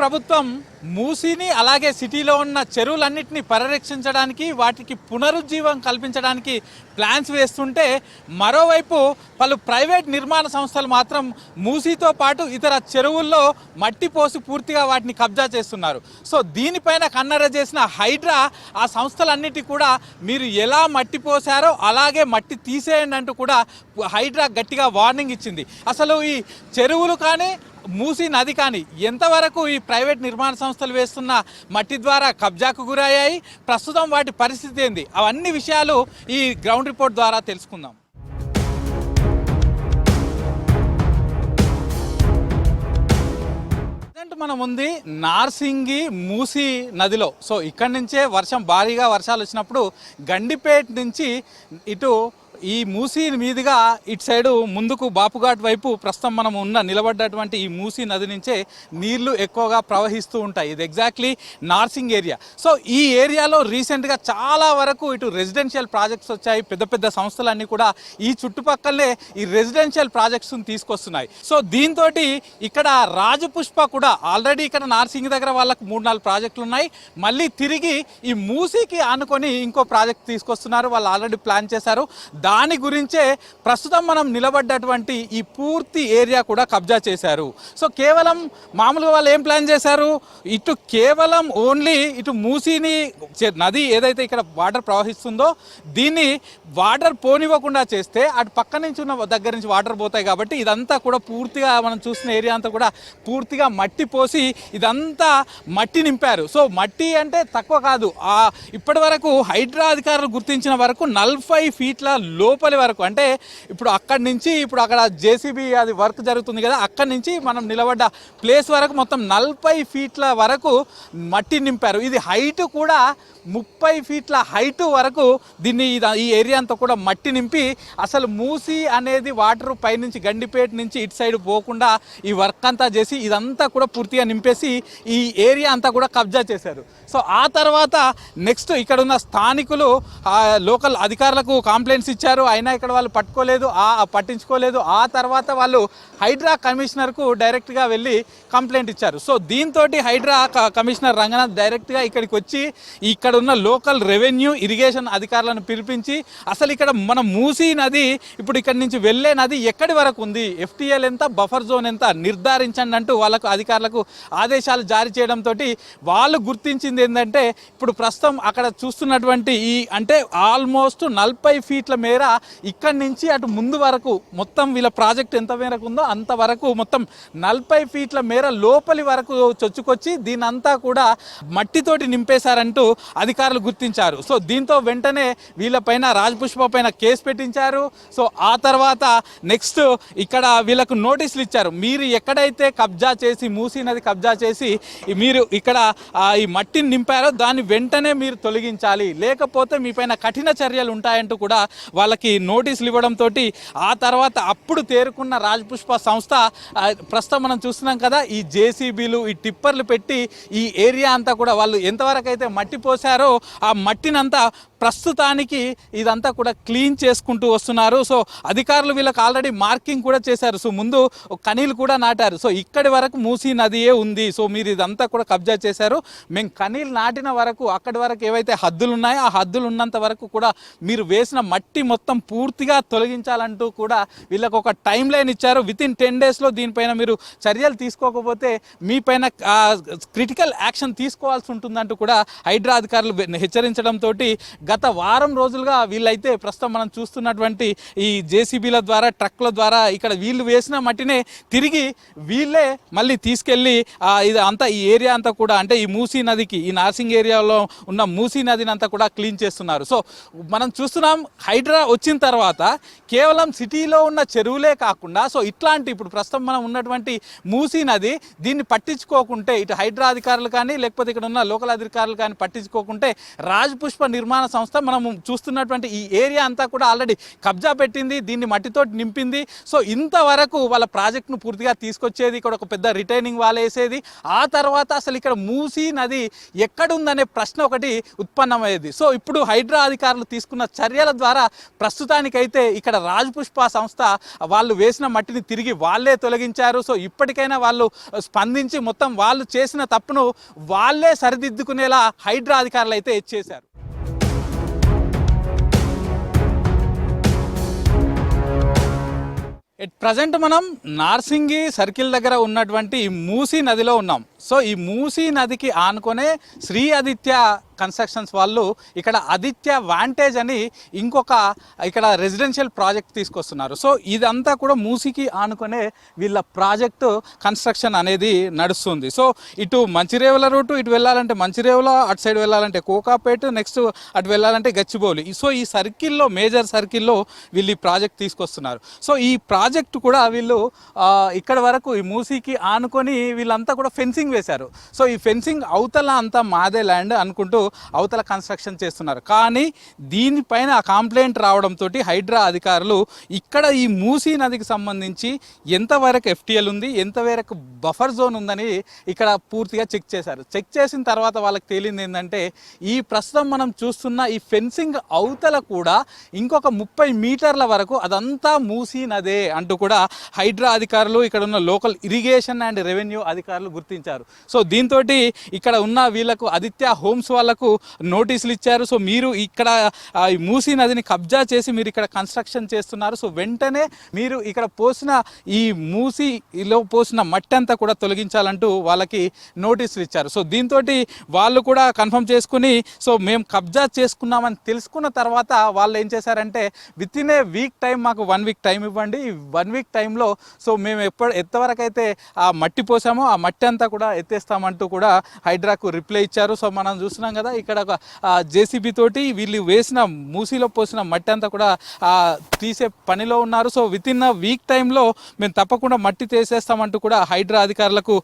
ప్రభుత్వం మూసీని అలాగే సిటీలో ఉన్న చెరువులన్నింటినీ పరిరక్షించడానికి వాటికి పునరుజ్జీవం కల్పించడానికి ప్లాన్స్ వేస్తుంటే మరోవైపు పలు ప్రైవేట్ నిర్మాణ సంస్థలు మాత్రం మూసీతో పాటు ఇతర చెరువుల్లో మట్టి పోసి పూర్తిగా వాటిని కబ్జా చేస్తున్నారు. సో దీనిపైన కన్నెర్ర చేసిన హైడ్రా ఆ సంస్థలన్నిటి కూడా మీరు ఎలా మట్టి పోసారో అలాగే మట్టి తీసేయండి అంటూ కూడా హైడ్రా గట్టిగా వార్నింగ్ ఇచ్చింది. అసలు ఈ చెరువులు కానీ మూసీ నది కానీ ఎంతవరకు ఈ ప్రైవేట్ నిర్మాణ సంస్థలు వేస్తున్న మట్టి ద్వారా కబ్జాకు గురయ్యాయి, ప్రస్తుతం వాటి పరిస్థితి ఏంది, అవన్నీ విషయాలు ఈ గ్రౌండ్ రిపోర్ట్ ద్వారా తెలుసుకుందాం. మనం ఉంది నార్సింగి మూసీ నదిలో. సో ఇక్కడి నుంచే భారీగా వర్షాలు వచ్చినప్పుడు గండిపేట నుంచి ఇటు ఈ మూసీ మీదుగా ఇటు సైడు ముందుకు బాపుఘాట్ వైపు ప్రస్తుతం మనం నిలబడ్డటువంటి ఈ మూసీ నది నుంచే నీళ్లు ఎక్కువగా ప్రవహిస్తూ ఉంటాయి. ఇది ఎగ్జాక్ట్లీ నార్సింగ్ ఏరియా. సో ఈ ఏరియాలో రీసెంట్గా చాలా వరకు ఇటు రెసిడెన్షియల్ ప్రాజెక్ట్స్ వచ్చాయి. పెద్ద పెద్ద సంస్థలన్నీ కూడా ఈ చుట్టుపక్కలనే ఈ రెసిడెన్షియల్ ప్రాజెక్ట్స్ని తీసుకొస్తున్నాయి. సో దీంతో ఇక్కడ రాజపుష్ప కూడా ఆల్రెడీ ఇక్కడ నార్సింగ్ దగ్గర వాళ్ళకు 3-4 ప్రాజెక్టులు ఉన్నాయి. మళ్ళీ తిరిగి ఈ మూసీకి ఆనుకొని ఇంకో ప్రాజెక్ట్ తీసుకొస్తున్నారు. వాళ్ళు ఆల్రెడీ ప్లాన్ చేశారు. దాని గురించే ప్రస్తుతం మనం నిలబడ్డటువంటి ఈ పూర్తి ఏరియా కూడా కబ్జా చేశారు. సో కేవలం మామూలుగా వాళ్ళు ఏం ప్లాన్ చేశారు, ఇటు కేవలం ఓన్లీ ఇటు మూసీని నది ఏదైతే ఇక్కడ వాటర్ ప్రవహిస్తుందో దీన్ని వాటర్ పోనివ్వకుండా చేస్తే అటు పక్క నుంచి ఉన్న దగ్గర నుంచి వాటర్ పోతాయి. కాబట్టి ఇదంతా కూడా పూర్తిగా మనం చూసిన ఏరియా అంతా కూడా పూర్తిగా మట్టి పోసి ఇదంతా మట్టి నింపారు. సో మట్టి అంటే తక్కువ కాదు, ఇప్పటి వరకు హైడ్రా అధికారులు గుర్తించిన వరకు 40 ఫీట్ల లోపలి వరకు, అంటే ఇప్పుడు అక్కడి నుంచి ఇప్పుడు అక్కడ జేసీబీ అది వర్క్ జరుగుతుంది కదా, అక్కడి నుంచి మనం నిలబడ్డ ప్లేస్ వరకు మొత్తం 40 ఫీట్ల వరకు మట్టి నింపారు. ఇది హైట్ కూడా 30 ఫీట్ల హైట్ వరకు దీన్ని ఈ ఏరియా అంతా కూడా మట్టి నింపి అసలు మూసీ అనేది వాటర్ పైనుంచి గండిపేట నుంచి ఇటు సైడ్ పోకుండా ఈ వర్క్ అంతా చేసి ఇదంతా కూడా పూర్తిగా నింపేసి ఈ ఏరియా అంతా కూడా కబ్జా చేశారు. సో ఆ తర్వాత నెక్స్ట్ ఇక్కడ ఉన్న స్థానికులు లోకల్ అధికారులకు కంప్లైంట్స్ ఇచ్చారు. అయినా ఇక్కడ వాళ్ళు పట్టించుకోలేదు. ఆ తర్వాత వాళ్ళు హైడ్రా కమిషనర్కు డైరెక్ట్గా వెళ్ళి కంప్లైంట్ ఇచ్చారు. సో దీంతో హైడ్రా కమిషనర్ రంగనాథ్ డైరెక్ట్గా ఇక్కడికి వచ్చి ఇక్కడ ఉన్న లోకల్ రెవెన్యూ ఇరిగేషన్ అధికారులను పిలిపించి అసలు ఇక్కడ మన మూసీ నది ఇప్పుడు ఇక్కడ నుంచి వెళ్ళే నది ఎక్కడి వరకు ఉంది, FTL ఎంత, బఫర్ జోన్ ఎంత నిర్ధారించండి అంటూ వాళ్ళకు అధికారులకు ఆదేశాలు జారీ చేయడంతో వాళ్ళు గుర్తించింది ఏంటంటే ఇప్పుడు ప్రస్తుతం అక్కడ చూస్తున్నటువంటి ఈ అంటే ఆల్మోస్ట్ 40 ఫీట్ల మేర ఇక్కడి నుంచి అటు ముందు వరకు మొత్తం వీళ్ళ ప్రాజెక్ట్ ఎంత మేరకు ఉందో అంతవరకు మొత్తం 40 ఫీట్ల మేర లోపలి వరకు చొచ్చుకొచ్చి దీనంతా కూడా మట్టితోటి నింపేశారంటూ అధికారులు గుర్తించారు. సో దీంతో వెంటనే వీళ్ళపైన రాజపుష్ప పైన కేసు పెట్టించారు. సో ఆ తర్వాత నెక్స్ట్ ఇక్కడ వీళ్ళకు నోటీసులు ఇచ్చారు. మీరు ఎక్కడైతే కబ్జా చేసి మూసీ నది కబ్జా చేసి మీరు ఇక్కడ ఈ మట్టిని నింపారో దాన్ని వెంటనే మీరు తొలగించాలి, లేకపోతే మీ పైన కఠిన చర్యలు ఉంటాయంటూ కూడా వాళ్ళకి నోటీసులు ఇవ్వడంతో ఆ తర్వాత అప్పుడు తేరుకున్న రాజపుష్ప సంస్థ ప్రస్తుతం మనం చూస్తున్నాం కదా ఈ జేసీబీలు ఈ టిప్పర్లు పెట్టి ఈ ఏరియా అంతా కూడా వాళ్ళు ఎంతవరకు అయితే మట్టి పోసారో ఆ మట్టినంతా ప్రస్తుతానికి ఇదంతా కూడా క్లీన్ చేసుకుంటూ వస్తున్నారు. సో అధికారులు వీళ్ళకి ఆల్రెడీ మార్కింగ్ కూడా చేశారు. సో ముందు కనీలు కూడా నాటారు. సో ఇక్కడి వరకు మూసీ నదియే ఉంది, సో మీరు ఇదంతా కూడా కబ్జా చేశారు, మేము కనీలు నాటిన వరకు అక్కడి వరకు ఏవైతే హద్దులు ఉన్నాయో ఆ హద్దులు ఉన్నంత వరకు కూడా మీరు వేసిన మట్టి మొత్తం పూర్తిగా తొలగించాలంటూ కూడా వీళ్ళకి ఒక టైం లైన్ ఇచ్చారు. వితిన్ 10 డేస్లో దీనిపైన మీరు చర్యలు తీసుకోకపోతే మీపైన క్రిటికల్ యాక్షన్ తీసుకోవాల్సి ఉంటుందంటూ కూడా హైడ్రా అధికారులు హెచ్చరించడంతో గత వారం రోజులుగా వీళ్ళైతే ప్రస్తుతం మనం చూస్తున్నటువంటి ఈ జేసీబీల ద్వారా ట్రక్ల ద్వారా ఇక్కడ వీళ్ళు వేసిన మట్టినే తిరిగి వీళ్ళే మళ్ళీ తీసుకెళ్ళి ఇది అంతా ఈ ఏరియా అంతా కూడా అంటే ఈ మూసీ నదికి ఈ నార్సింగ్ ఏరియాలో ఉన్న మూసీ నదిని అంతా కూడా క్లీన్ చేస్తున్నారు. సో మనం చూస్తున్నాం హైడ్రా వచ్చిన తర్వాత కేవలం సిటీలో ఉన్న చెరువులే కాకుండా సో ఇట్లాంటి ఇప్పుడు ప్రస్తుతం మనం ఉన్నటువంటి మూసీ నది దీన్ని పట్టించుకోకుంటే ఇటు హైడ్రా అధికారులు కానీ లేకపోతే ఇక్కడ ఉన్న లోకల్ అధికారులు కానీ పట్టించుకోకుంటే రాజపుష్ప నిర్మాణ సంస్థ మనం చూస్తున్నటువంటి ఈ ఏరియా అంతా కూడా ఆల్రెడీ కబ్జా పెట్టింది, దీన్ని మట్టితో నింపింది. సో ఇంతవరకు వాళ్ళ ప్రాజెక్ట్ను పూర్తిగా తీసుకొచ్చేది, ఇక్కడ ఒక పెద్ద రిటైనింగ్ వాల్ వేసేది. ఆ తర్వాత అసలు ఇక్కడ మూసీ నది ఎక్కడుందనే ప్రశ్న ఒకటి ఉత్పన్నమయ్యేది. సో ఇప్పుడు హైడ్రా అధికారులు తీసుకున్న చర్యల ద్వారా ప్రస్తుతానికైతే ఇక్కడ రాజ్పుష్ప సంస్థ వాళ్ళు వేసిన మట్టిని తిరిగి వాళ్ళే తొలగించారు. సో ఇప్పటికైనా వాళ్ళు స్పందించి మొత్తం వాళ్ళు చేసిన తప్పును వాళ్ళే సరిదిద్దుకునేలా హైడ్రా అధికారులు అయితే చేశారు. ఎట్ ప్రజెంట్ మనం నార్సింగి సర్కిల్ దగ్గర ఉన్నటువంటి మూసీ నదిలో ఉన్నాం. సో ఈ మూసీ నదికి ఆనుకొనే శ్రీ ఆదిత్య కన్స్ట్రక్షన్స్ వాళ్ళు ఇక్కడ ఆదిత్య వాంటేజ్ అని ఇంకొక ఇక్కడ రెసిడెన్షియల్ ప్రాజెక్ట్ తీసుకొస్తున్నారు. సో ఇదంతా కూడా మూసీకి ఆనుకొనే వీళ్ళ ప్రాజెక్టు కన్స్ట్రక్షన్ అనేది నడుస్తుంది. సో ఇటు మంచిరేవుల రూటు ఇటు వెళ్ళాలంటే మంచిరేవుల, అటు సైడ్ వెళ్ళాలంటే కోకాపేట, నెక్స్ట్ అటు వెళ్ళాలంటే గచ్చిబౌలి. సో ఈ సర్కిల్లో మేజర్ సర్కిల్లో వీళ్ళు ఈ ప్రాజెక్ట్ తీసుకొస్తున్నారు. సో ఈ ప్రాజెక్టు కూడా వీళ్ళు ఇక్కడ వరకు ఈ మూసీకి ఆనుకొని వీళ్ళంతా కూడా ఫెన్సింగ్ వేశారు. సో ఈ ఫెన్సింగ్ అవతల అంతా మాదే ల్యాండ్ అనుకుంటూ అవతల కన్స్ట్రక్షన్ చేస్తున్నారు. కానీ దీనిపైన కంప్లైంట్ రావడంతో హైడ్రా అధికారులు ఇక్కడ ఈ మూసీ నదికి సంబంధించి ఎంతవరకు ఎఫ్టీఎల్ ఉంది, ఎంతవరకు బఫర్ జోన్ ఉందని ఇక్కడ పూర్తిగా చెక్ చేశారు. చెక్ చేసిన తర్వాత వాళ్ళకి తేలింది ఏంటంటే ఈ ప్రస్తుతం మనం చూస్తున్న ఈ ఫెన్సింగ్ అవతల కూడా ఇంకొక 30 మీటర్ల వరకు అదంతా మూసీ నదే అంటూ కూడా హైడ్రా అధికారులు ఇక్కడ ఉన్న లోకల్ ఇరిగేషన్ అండ్ రెవెన్యూ అధికారులు గుర్తించారు. సో దీంతో ఇక్కడ ఉన్న వీళ్ళకు ఆదిత్య హోమ్స్ వాళ్ళకు నోటీసులు ఇచ్చారు. సో మీరు ఇక్కడ ఈ మూసీ నదిని కబ్జా చేసి మీరు ఇక్కడ కన్స్ట్రక్షన్ చేస్తున్నారు, సో వెంటనే మీరు ఇక్కడ పోసిన ఈ మూసీలో పోసిన మట్టి అంతా కూడా తొలగించాలంటూ వాళ్ళకి నోటీసులు ఇచ్చారు. సో దీంతో వాళ్ళు కూడా కన్ఫర్మ్ చేసుకుని సో మేము కబ్జా చేసుకున్నామని తెలుసుకున్న తర్వాత వాళ్ళు ఏం చేశారంటే with in a week time, మాకు 1 వీక్ టైం ఇవ్వండి, ఈ 1 వీక్ టైంలో సో మేము ఎంతవరకు అయితే ఆ మట్టి పోసామో ఆ మట్టి అంతా కూడా ఎత్తేస్తామంటూ కూడా హైడ్రాకు రిప్లై ఇచ్చారు. సో మనం చూస్తున్నాం కదా ఇక్కడ ఒక జేసీబీ తోటి వీళ్ళు వేసిన మూసీలో పోసిన మట్టి అంతా కూడా తీసే పనిలో ఉన్నారు. So with in a week టైంలో మేము తప్పకుండా మట్టి తీసేస్తామంటూ కూడా హైడ్రా అధికారులకు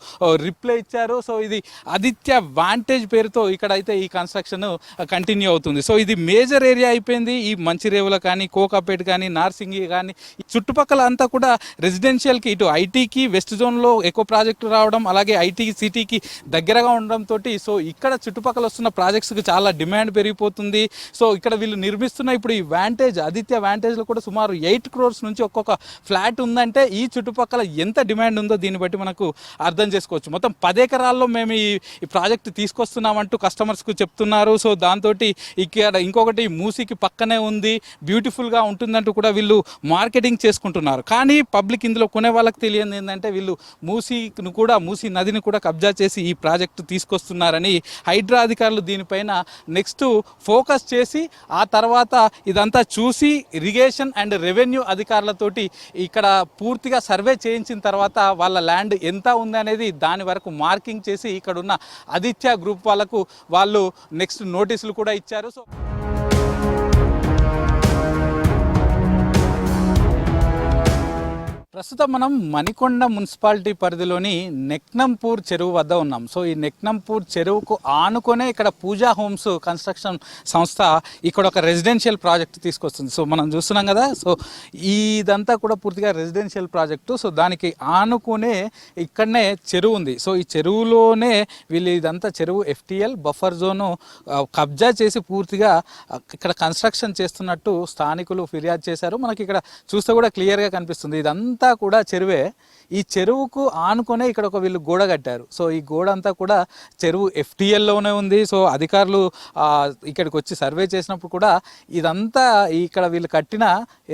రిప్లై ఇచ్చారు. సో ఇది ఆదిత్య వాంటేజ్ పేరుతో ఇక్కడైతే ఈ కన్స్ట్రక్షన్ కంటిన్యూ అవుతుంది. సో ఇది మేజర్ ఏరియా అయిపోయింది. ఈ మంచిరేవుల కానీ, కోకాపేట కానీ, నార్సింగి కానీ చుట్టుపక్కల అంతా కూడా రెసిడెన్షియల్కి, ఇటు ఐటీకి వెస్ట్ జోన్లో ఎక్కువ ప్రాజెక్టులు రావడం, అలాగే ఐటీ సిటీకి దగ్గరగా ఉండడంతో సో ఇక్కడ చుట్టుపక్కల వస్తున్న ప్రాజెక్ట్స్కి చాలా డిమాండ్ పెరిగిపోతుంది. సో ఇక్కడ వీళ్ళు నిర్మిస్తున్న ఇప్పుడు ఈ వాంటేజ్ ఆదిత్య వాంటేజ్లో కూడా సుమారు 8 crores నుంచి ఒక్కొక్క ఫ్లాట్ ఉందంటే ఈ చుట్టుపక్కల ఎంత డిమాండ్ ఉందో దీన్ని బట్టి మనకు అర్థం చేసుకోవచ్చు. మొత్తం 10 ఎకరాల్లో మేము ఈ ప్రాజెక్ట్ తీసుకొస్తున్నామంటూ కస్టమర్స్కు చెప్తున్నారు. సో దాంతో ఇక్కడ ఇంకొకటి మూసీకి పక్కనే ఉంది, బ్యూటిఫుల్గా ఉంటుందంటూ కూడా వీళ్ళు మార్కెటింగ్ చేసుకుంటున్నారు. కానీ పబ్లిక్ ఇందులో కొనే వాళ్ళకి తెలియదు ఏంటంటే వీళ్ళు మూసీ నదిని కూడా కబ్జా చేసి ఈ ప్రాజెక్టు తీసుకొస్తున్నారని హైడ్రా అధికారులు దీనిపైన నెక్స్ట్ ఫోకస్ చేసి ఆ తర్వాత ఇదంతా చూసి ఇరిగేషన్ అండ్ రెవెన్యూ అధికారులతోటి ఇక్కడ పూర్తిగా సర్వే చేయించిన తర్వాత వాళ్ళ ల్యాండ్ ఎంత ఉంది అనేది దాని వరకు మార్కింగ్ చేసి ఇక్కడ ఉన్న ఆదిత్య గ్రూప్ వాళ్ళకు వాళ్ళు నెక్స్ట్ నోటీసులు కూడా ఇచ్చారు. సో ప్రస్తుతం మనం మణికొండ మున్సిపాలిటీ పరిధిలోని నెక్నంపూర్ చెరువు వద్ద ఉన్నాం. సో ఈ నెక్నంపూర్ చెరువుకు ఆనుకొనే ఇక్కడ పూజా హోమ్స్ కన్స్ట్రక్షన్ సంస్థ ఇక్కడ ఒక రెసిడెన్షియల్ ప్రాజెక్ట్ తీసుకొస్తుంది. సో మనం చూస్తున్నాం కదా, సో ఇదంతా కూడా పూర్తిగా రెసిడెన్షియల్ ప్రాజెక్టు. సో దానికి ఆనుకునే ఇక్కడనే చెరువు ఉంది. సో ఈ చెరువులోనే వీళ్ళు ఇదంతా చెరువు ఎఫ్టీఎల్ బఫర్ జోను కబ్జా చేసి పూర్తిగా ఇక్కడ కన్స్ట్రక్షన్ చేస్తున్నట్టు స్థానికులు ఫిర్యాదు చేశారు. మనకి ఇక్కడ చూస్తే కూడా క్లియర్గా కనిపిస్తుంది. ఇదంతా కూడా చెరువే. ఈ చెరువుకు ఆనుకొనే ఇక్కడ ఒక వీళ్ళు గోడ కట్టారు. సో ఈ గోడ అంతా కూడా చెరువు ఎఫ్టీఎల్లోనే ఉంది. సో అధికారులు ఇక్కడికి వచ్చి సర్వే చేసినప్పుడు కూడా ఇదంతా ఇక్కడ వీళ్ళు కట్టిన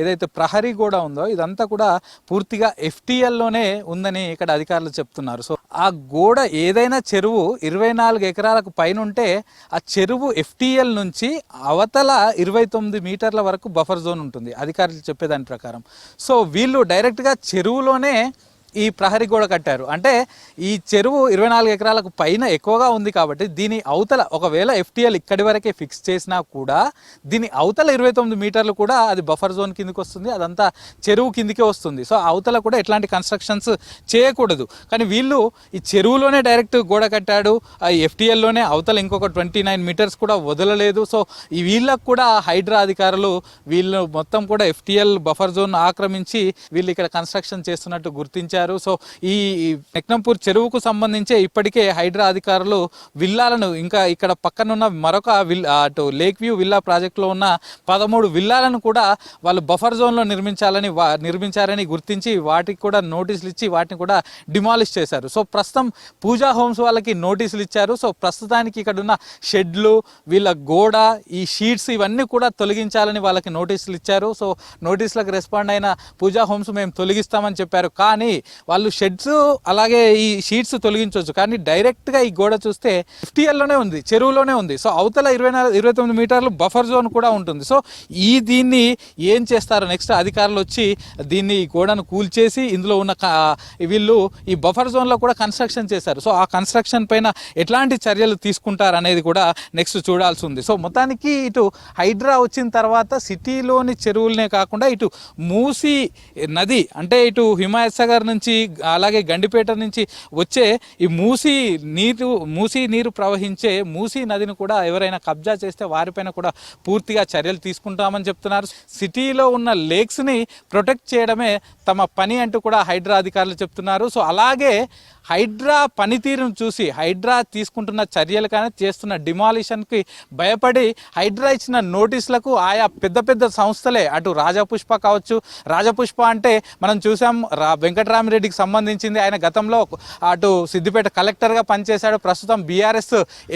ఏదైతే ప్రహరీ గోడ ఉందో ఇదంతా కూడా పూర్తిగా ఎఫ్టీఎల్లోనే ఉందని ఇక్కడ అధికారులు చెప్తున్నారు. సో ఆ గోడ ఏదైనా చెరువు 24 ఎకరాలకు పైన ఉంటే ఆ చెరువు ఎఫ్టీఎల్ నుంచి అవతల 29 మీటర్ల వరకు బఫర్ జోన్ ఉంటుంది అధికారులు చెప్పేదాని ప్రకారం. సో వీళ్ళు డైరెక్ట్గా చెరువులోనే ఈ ప్రహరీ గోడ కట్టారు. అంటే ఈ చెరువు 24 ఎకరాలకు పైన ఎక్కువగా ఉంది కాబట్టి దీని అవతల ఒకవేళ FTL ఇక్కడి వరకే ఫిక్స్ చేసినా కూడా దీని అవతల 29 మీటర్లు కూడా అది బఫర్ జోన్ కిందకి వస్తుంది, అదంతా చెరువు కిందికే వస్తుంది. సో అవతల కూడా ఎట్లాంటి కన్స్ట్రక్షన్స్ చేయకూడదు. కానీ వీళ్ళు ఈ చెరువులోనే డైరెక్ట్ గోడ కట్టాడు, FTLలోనే అవతల ఇంకొక 29 మీటర్స్ కూడా వదలలేదు. సో ఈ వీళ్ళకు కూడా హైడ్రా అధికారులు వీళ్ళు మొత్తం కూడా FTL బఫర్ జోన్ ఆక్రమించి వీళ్ళు ఇక్కడ కన్స్ట్రక్షన్ చేస్తున్నట్టు గుర్తించారు. సో ఈ నెక్నంపూర్ చెరువుకు సంబంధించే ఇప్పటికే హైడ్రా అధికారులు విల్లాలను ఇంకా ఇక్కడ పక్కనున్న మరొక అటు లేక్ వ్యూ విల్లా ప్రాజెక్టులో ఉన్న 13 విల్లాలను కూడా వాళ్ళు బఫర్ జోన్లో నిర్మించారని గుర్తించి వాటికి కూడా నోటీసులు ఇచ్చి వాటిని కూడా డిమాలిష్ చేశారు. సో ప్రస్తుతం పూజా హోమ్స్ వాళ్ళకి నోటీసులు ఇచ్చారు. సో ప్రస్తుతానికి ఇక్కడ ఉన్న షెడ్లు, వీళ్ళ గోడ, ఈ షీట్స్ ఇవన్నీ కూడా తొలగించాలని వాళ్ళకి నోటీసులు ఇచ్చారు. సో నోటీసులకు రెస్పాండ్ అయిన పూజా హోమ్స్ మేము తొలగిస్తామని చెప్పారు. కానీ వాళ్ళు షెడ్స్ అలాగే ఈ షీట్స్ తొలగించవచ్చు, కానీ డైరెక్ట్గా ఈ గోడ చూస్తే FTLలోనే ఉంది, చెరువులోనే ఉంది. సో అవతల 29 మీటర్లు బఫర్ జోన్ కూడా ఉంటుంది. సో దీన్ని ఏం చేస్తారు నెక్స్ట్ అధికారులు వచ్చి దీన్ని గోడను కూల్చేసి ఇందులో ఉన్న వీళ్ళు ఈ బఫర్ జోన్లో కూడా కన్స్ట్రక్షన్ చేశారు. సో ఆ కన్స్ట్రక్షన్ పైన ఎట్లాంటి చర్యలు తీసుకుంటారు అనేది కూడా నెక్స్ట్ చూడాల్సి ఉంది. సో మొత్తానికి ఇటు హైడ్రా వచ్చిన తర్వాత సిటీలోని చెరువులనే కాకుండా ఇటు మూసీ నది అంటే ఇటు హిమాయత్ సాగర్ నుంచి అలాగే గండిపేట నుంచి వచ్చే ఈ మూసీ నీరు ప్రవహించే మూసీ నదిని కూడా ఎవరైనా కబ్జా చేస్తే వారిపైన కూడా పూర్తిగా చర్యలు తీసుకుంటామని చెప్తున్నారు. సిటీలో ఉన్న లేక్స్ని ప్రొటెక్ట్ చేయడమే తమ పని అంటూ కూడా హైడ్రా అధికారులు చెప్తున్నారు. సో అలాగే హైడ్రా పనితీరును చూసి హైడ్రా తీసుకుంటున్న చర్యలు కానీ చేస్తున్న డిమాలిషన్కి భయపడి హైడ్రా ఇచ్చిన నోటీసులకు ఆయా పెద్ద పెద్ద సంస్థలే అటు రాజపుష్ప కావచ్చు, రాజపుష్ప అంటే మనం చూసాం వెంకటరామిరెడ్డికి సంబంధించింది, ఆయన గతంలో అటు సిద్దిపేట కలెక్టర్గా పనిచేశాడు, ప్రస్తుతం BRS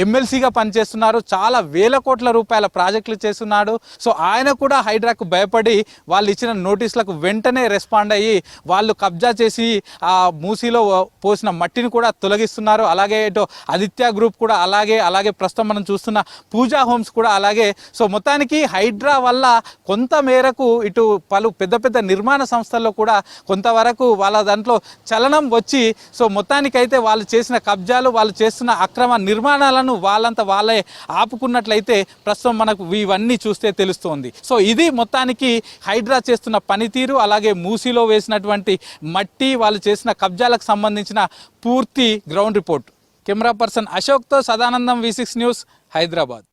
ఎమ్మెల్సీగా పనిచేస్తున్నారు, చాలా వేల కోట్ల రూపాయల ప్రాజెక్టులు చేస్తున్నాడు. సో ఆయన కూడా హైడ్రాకు భయపడి వాళ్ళు ఇచ్చిన నోటీసులకు వెంటనే రెస్పాండ్ అయ్యి వాళ్ళు కబ్జా చేసి ఆ మూసీలో పోసిన మట్టిని కూడా తొలగిస్తున్నారు. అలాగే ఇటు ఆదిత్య గ్రూప్ కూడా అలాగే ప్రస్తుతం మనం చూస్తున్న పూజా హోమ్స్ కూడా అలాగే. సో మొత్తానికి హైడ్రా వల్ల కొంత మేరకు ఇటు పలు పెద్ద పెద్ద నిర్మాణ సంస్థల్లో కూడా కొంతవరకు వాళ్ళ దాంట్లో చలనం వచ్చి సో మొత్తానికైతే వాళ్ళు చేసిన కబ్జాలు, వాళ్ళు చేస్తున్న అక్రమ నిర్మాణాలను వాళ్ళే ఆపుకున్నట్లయితే ప్రస్తుతం మనకు ఇవన్నీ చూస్తే తెలుస్తోంది. సో ఇది మొత్తానికి హైడ్రా చేస్తున్న పనితీరు, అలాగే మూసీలో వేసినటువంటి మట్టి, వాళ్ళు చేసిన కబ్జాలకు సంబంధించిన పూర్తి గ్రౌండ్ రిపోర్ట్. కెమెరా పర్సన్ అశోక్తో సదానందం, V6 న్యూస్, హైదరాబాద్.